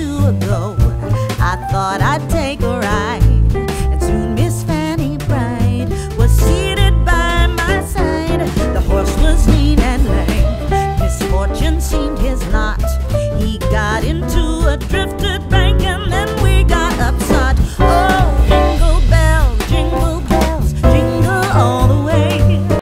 two ago, I thought I'd take a ride, and soon Miss Fanny Bright was seated by my side. The horse was lean and lame, misfortune seemed his lot. He got into a drift